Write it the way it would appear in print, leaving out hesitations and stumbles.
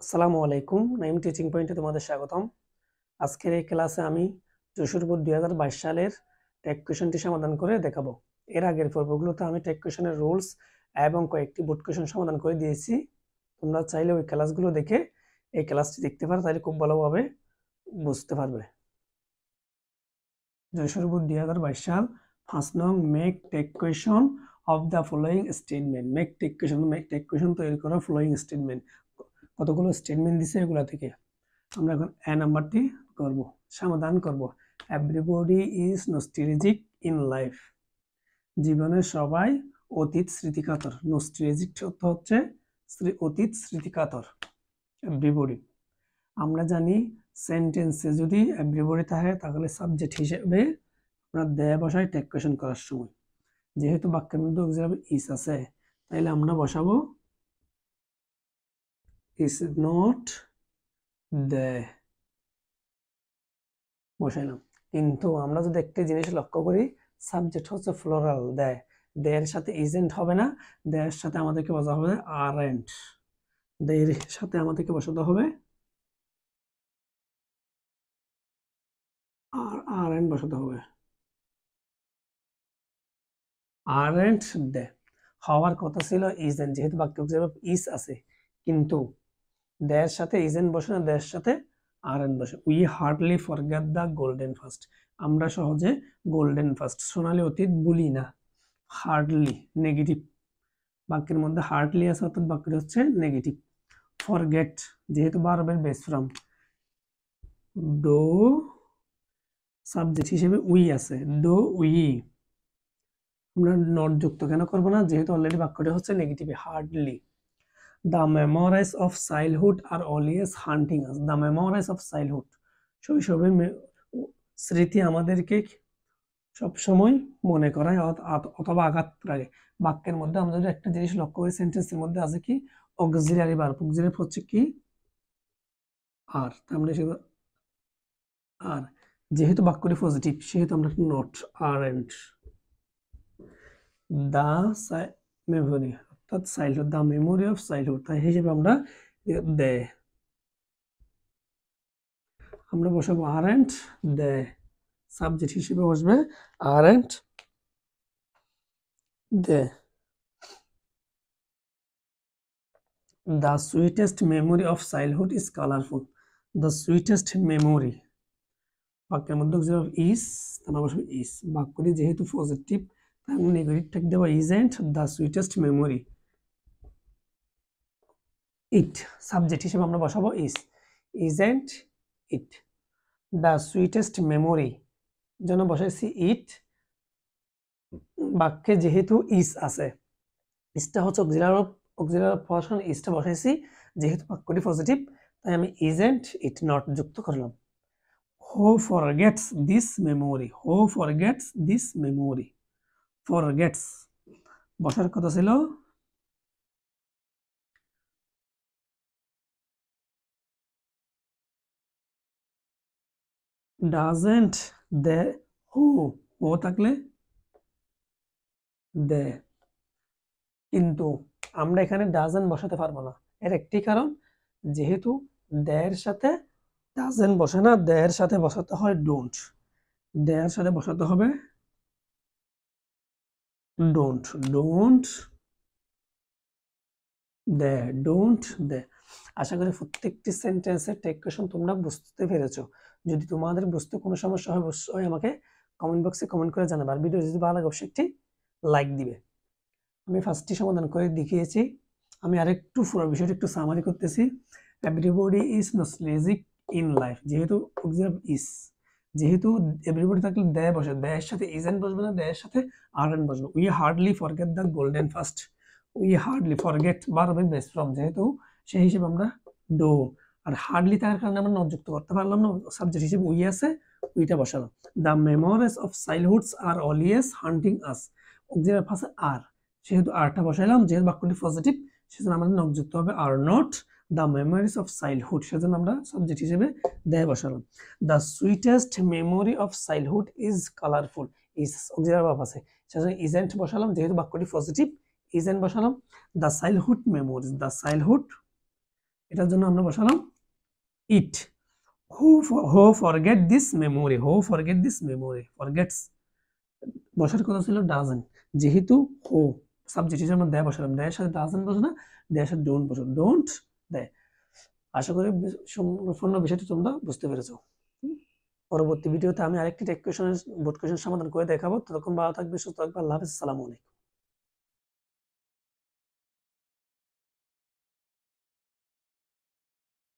আসসালামু আলাইকুম, নাইম টিচিং পয়েন্টে তোমাদের স্বাগতম। আজকের এই ক্লাসে আমি যশোর বোর্ড 2022 সালের টেক কোয়েশনটি সমাধান করে দেখাবো। এর আগের পর্বগুলোতে আমি টেক কোয়েশনের রুলস এবং কয়েকটি বোর্ড কোয়েশন সমাধান করে দিয়েছি। তোমরা চাইলে ওই ক্লাসগুলো দেখে এই ক্লাসটি দেখতে পারো, তাহলে খুব ভালোভাবে বুঝতে পারবে। যশোর বোর্ড 2022 সাল 5 নং make take question of the following statement. Make take question তৈরি করা ফলোয়িং স্টেটমেন্ট। কতগুলো স্টেটমেন্ট দিছে এগুলা থেকে আমরা এখন এ নাম্বারটি করব, সমাধান করব। Everybody is nostalgic in life. জীবনে সবাই অতীত স্মৃতিকাতর। নস্টালজিক অর্থ হচ্ছে অতীত স্মৃতিকাতর। এভরিবডি আমরা জানি সেন্টেন্সে যদি এভরিবডি থাকে তাহলে সাবজেক্ট হিসেবে আমরা দে বসাই টেক কোয়েশন করার সময়। যেহেতু বাক্যের মধ্যে অক্সিলারি ইজ আছে, তাইলে আমরা বসাবো ইজ নট দে, বসাইলাম। কিন্তু আমরা যদি একটি জিনিস লক্ষ্য করি, সাবজেক্ট হচ্ছে ফ্লোরাল, দেয়ের সাথে ইজেন্ট হবে না, দেয়ের সাথে আমাদেরকে বসাতে হবে আরএন্ট। দেয়ের সাথে আমাদেরকে বসাতে হবে আরএন্ট বসাতে হবে, আরএন্ট দে। হওয়ার কথা ছিল ইজেন্ট, যেহেতু বাক্য ইজ আছে, কিন্তু দেয়ের সাথে ইজেন্ট বসে না, দেয়ের সাথে আরএন্ট বসে। We hardly forget the golden first. আমরা সহজে গোল্ডেন ফার্স্ট, সোনালী অতীত ভুলি না। হার্ডলি নেগেটিভ, বাক্যের মধ্যে হার্ডলি আছে অর্থাৎ বাক্যটি হচ্ছে নেগেটিভ। ফরগেট যেহেতু ভার্বের বেস ফর্ম, ডো সাবজেক্ট হিসেবে উই আছে, ডো উই। আমরা নট যুক্ত কেন করব না, যেহেতু অলরেডি বাক্যটি হচ্ছে negative. Hardly the memories of childhood are always haunting us. The memories of childhood, শৈশবের স্মৃতি আমাদেরকে সবসময় মনে করায় অথবা আঘাত লাগে। বাক্যের মধ্যে আমরা যদি একটা জিনিস লক্ষ্য করি, সেন্টেন্সের মধ্যে আছে কি অক্সিলারি ভার্ব। অক্সিলারি হচ্ছে কি আর, আমরা সেটা আর, যেহেতু বাক্যটি পজিটিভ সেহেতু আমরা নট আরএন্ট। দা মেমোরি অর্থাৎ childhood, the memory of childhood, তাই হিসেবে আমরা দে, আমরা বসাবো আরএন্ট দে। সাবজেক্ট হিসেবে বসবে আরএন্ট দে। The sweetest memory of childhood is colorful. The sweetest memory, বাক্যের মধ্যে ইজ, তারপর বসবে ইজ। বাক্যটি যেহেতু পজিটিভ তাই আমি নেগেটিভ ট্যাগ দেবো isn't. The sweetest memory, it subject হিসেবে আমরা বসাবো is, isn't it. The sweetest memory জন্য বসাইছি ইট। বাক্যে যেহেতু ইজ আছে, ইজটা হচ্ছে অক্সিলারি ফাংশন, ইজটা বসাইছি। যেহেতু বাক্যটি পজিটিভ তাই আমি ইজেন্ট ইট নট যুক্ত করলাম। Who forgets this memory? Who forgets this memory? Forgets বসার কথা ছিল doesn't they? who থাকলে দে, কিন্তু আমরা এখানে ডাজেন্ট বসাতে পারবো না। এর একটি কারণ, যেহেতু দেয়ের সাথে ডাজেন্ট বসে না, দেয়ের সাথে বসাতে হয় ডোন্ট। দেয়ের সাথে বসাতে হবে don't, don't they, don't they. আশা করি প্রত্যেকটি সেন্টেন্সের টেক কোয়েশন তোমরা বুঝতে পেরেছো। যদি তোমাদের বুঝতে কোনো সমস্যা হয় অবশ্যই আমাকে কমেন্ট বক্সে কমেন্ট করে জানাবে। আর ভিডিও যদি ভালো লাগে অবশ্যই একটি লাইক দিবে। আমি ফার্স্টটি সমাধান করে দেখিয়েছি, আমি আরেকটু পুরো বিষয়টা একটু সামারি করতেছি। Everybody is nostalgic in life, যেহেতু ইজ, যেহেতু এভরিবডি থাকলে দে বসে, দেয়ের সাথে ইজেন্ট বসবে না, দেয়ের সাথে আরএন্ট বসবে। We hardly forget the golden first. We hardly forget ভার্বের বেস ফর্ম, যেহেতু সেই হিসেবে আমরা ডো, আর হার্ডলি থাকার কারণে আমরা নট যুক্ত করতে পারলাম না, সাবজেক্ট হিসেবে উই আছে, উইটা বসালাম। The memories of childhoods are always haunting us, auxiliary ফার্স্টে আর, সেহেতু আরটা বসাইলাম। যেহেতু বাক্যটি পজিটিভ সেজন্য আমাদের নট যুক্ত হবে are not. The memories of childhood, সেজন্য আমরা সাবজেক্ট হিসেবে দে বসালাম। The sweetest memory of childhood is colourful, is auxiliary verb আছে সেজন্য ইজেন্ট বসালাম। যেহেতু বাক্যটি পজিটিভ ইজেন্ট বসালাম। The childhood memories, the childhood এটার জন্য আমরা বসালাম it. Who forget this memory, who forget this memory, forgets বসার কথা ছিল ডাজেন্ট, যেহেতু হু সাবজেক্ট হিসেবে আমরা দেয় বসালাম, দেয়ের সাথে ডাজেন্ট বসে না, দেয়ের সাথে ডোন্ট বসে, ডোন্ট দেয়। আশা করি সম্পূর্ণ বিষয়টি তোমরা বুঝতে পেরেছো। পরবর্তী ভিডিওতে আমি আরেকটি টেক কোয়েশনের বোর্ড কোয়েশন সমাধান করে দেখাবো। ততক্ষণ ভালো থাকবে, সুস্থ থাকবে। আল্লাহ হাফেজ, আসসালামু আলাইকুম।